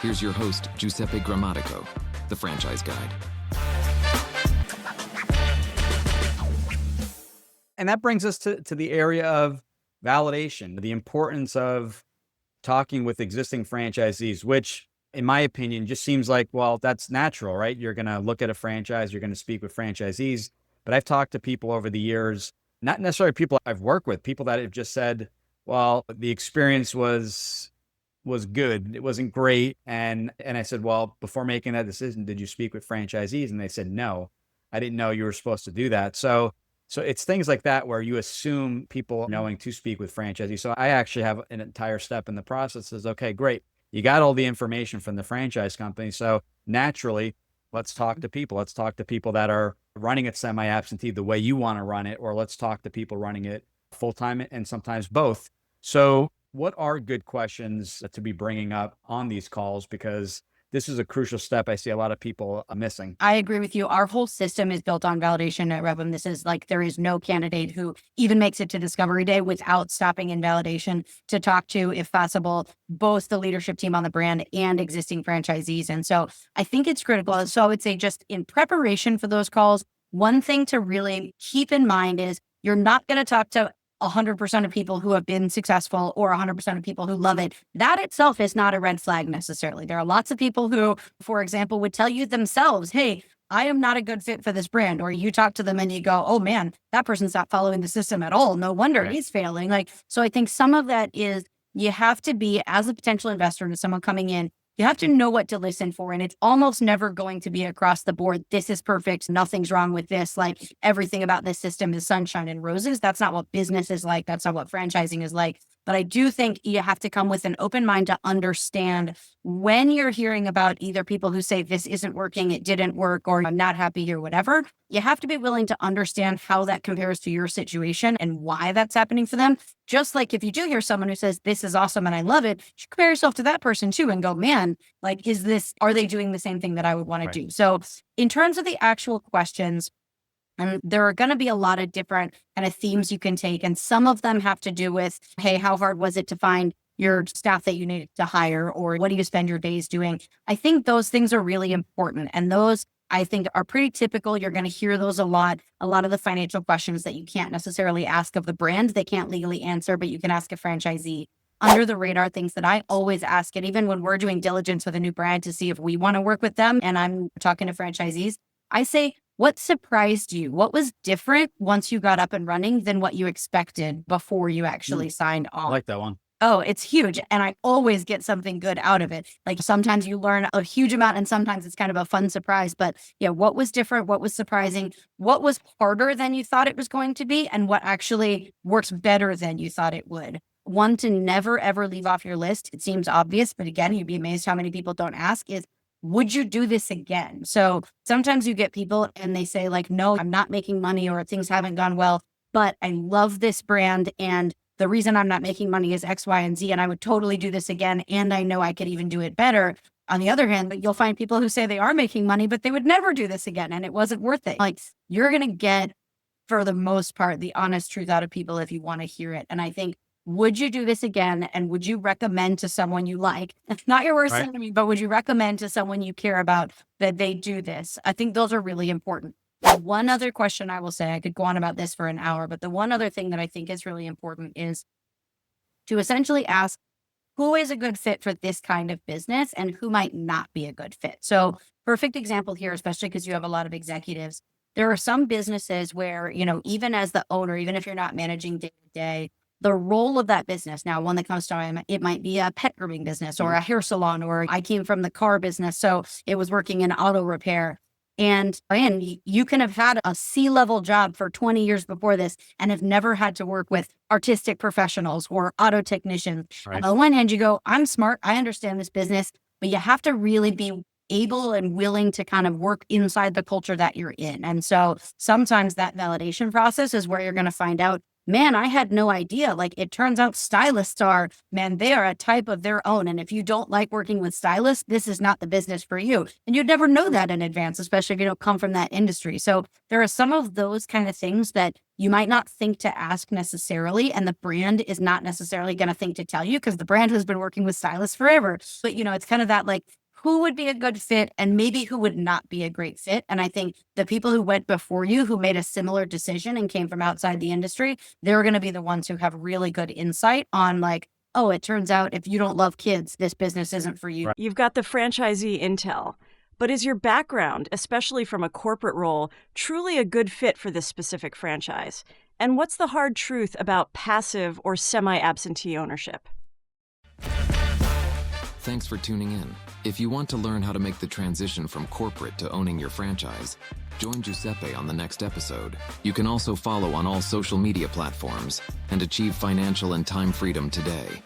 Here's your host, Giuseppe Grammatico, the franchise guide. And that brings us to the area of validation, the importance of talking with existing franchisees, which in my opinion just seems like, well, that's natural, right? You're going to look at a franchise, you're going to speak with franchisees. But I've talked to people over the years, not necessarily people I've worked with, people that have just said, well, the experience was good. It wasn't great. And I said, well, before making that decision, did you speak with franchisees? And they said, no, I didn't know you were supposed to do that. So it's things like that where you assume people knowing to speak with franchisees. So I actually have an entire step in the process is, okay, great. You got all the information from the franchise company. So naturally, let's talk to people. Let's talk to people that are running it semi-absentee the way you want to run it, or let's talk to people running it full-time and sometimes both. So what are good questions to be bringing up on these calls? Because this is a crucial step I see a lot of people missing. I agree with you. Our whole system is built on validation at Revum. This is like, there is no candidate who even makes it to discovery day without stopping in validation to talk to, if possible, both the leadership team on the brand and existing franchisees. And so I think it's critical. So I would say just in preparation for those calls, one thing to really keep in mind is you're not going to talk to 100% of people who have been successful or 100% of people who love it. That itself is not a red flag necessarily. There are lots of people who, for example, would tell you themselves, hey, I am not a good fit for this brand. Or you talk to them and you go, oh man, that person's not following the system at all. No wonder he's failing. So I think some of that is you have to be, as a potential investor to someone coming in, you have to know what to listen for. And it's almost never going to be across the board. This is perfect. Nothing's wrong with this. Like, everything about this system is sunshine and roses. That's not what business is like. That's not what franchising is like. But I do think you have to come with an open mind to understand when you're hearing about either people who say this isn't working, it didn't work, or I'm not happy or whatever, you have to be willing to understand how that compares to your situation and why that's happening for them. Just like if you do hear someone who says, this is awesome and I love it, you should compare yourself to that person too and go, man, like, are they doing the same thing that I would want to do? So in terms of the actual questions, and there are going to be a lot of different kind of themes you can take. And some of them have to do with, hey, how hard was it to find your staff that you needed to hire? Or what do you spend your days doing? I think those things are really important. And those, I think, are pretty typical. You're going to hear those a lot. A lot of the financial questions that you can't necessarily ask of the brand, they can't legally answer, but you can ask a franchisee. Under the radar things that I always ask, and even when we're doing diligence with a new brand to see if we want to work with them, and I'm talking to franchisees, I say, what surprised you? What was different once you got up and running than what you expected before you actually signed on? I like that one. Oh, it's huge. And I always get something good out of it. Like, sometimes you learn a huge amount and sometimes it's kind of a fun surprise. But yeah, what was different? What was surprising? What was harder than you thought it was going to be? And what actually works better than you thought it would? One to never, ever leave off your list. It seems obvious, but again, you'd be amazed how many people don't ask is, would you do this again? So sometimes you get people and they say like, no, I'm not making money or things haven't gone well, but I love this brand. And the reason I'm not making money is X, Y, and Z. And I would totally do this again. And I know I could even do it better. On the other hand, you'll find people who say they are making money, but they would never do this again. And it wasn't worth it. Like, you're going to get, for the most part, the honest truth out of people if you want to hear it. And I think, would you do this again? And would you recommend to someone you like, not your worst enemy, but would you recommend to someone you care about that they do this? I think those are really important. One other question I will say, I could go on about this for an hour, but the one other thing that I think is really important is to essentially ask, who is a good fit for this kind of business and who might not be a good fit? So perfect example here, especially because you have a lot of executives. There are some businesses where, even as the owner, even if you're not managing day to day, the role of that business. Now, one that comes to mind, it might be a pet grooming business or a hair salon, or I came from the car business, so it was working in auto repair. And you can have had a C-level job for 20 years before this and have never had to work with artistic professionals or auto technicians. On the one hand, you go, I'm smart, I understand this business, but you have to really be able and willing to kind of work inside the culture that you're in. And so sometimes that validation process is where you're going to find out man, I had no idea. Like, it turns out stylists are, man, they are a type of their own. And if you don't like working with stylists, this is not the business for you. And you'd never know that in advance, especially if you don't come from that industry. So there are some of those kind of things that you might not think to ask necessarily. And the brand is not necessarily going to think to tell you, because the brand has been working with stylists forever. But, it's kind of that, like, who would be a good fit and maybe who would not be a great fit. And I think the people who went before you, who made a similar decision and came from outside the industry, they're going to be the ones who have really good insight on, like, oh, it turns out if you don't love kids, this business isn't for you. Right. You've got the franchisee intel, but is your background, especially from a corporate role, truly a good fit for this specific franchise? And what's the hard truth about passive or semi-absentee ownership? Thanks for tuning in. If you want to learn how to make the transition from corporate to owning your franchise, join Giuseppe on the next episode. You can also follow on all social media platforms and achieve financial and time freedom today.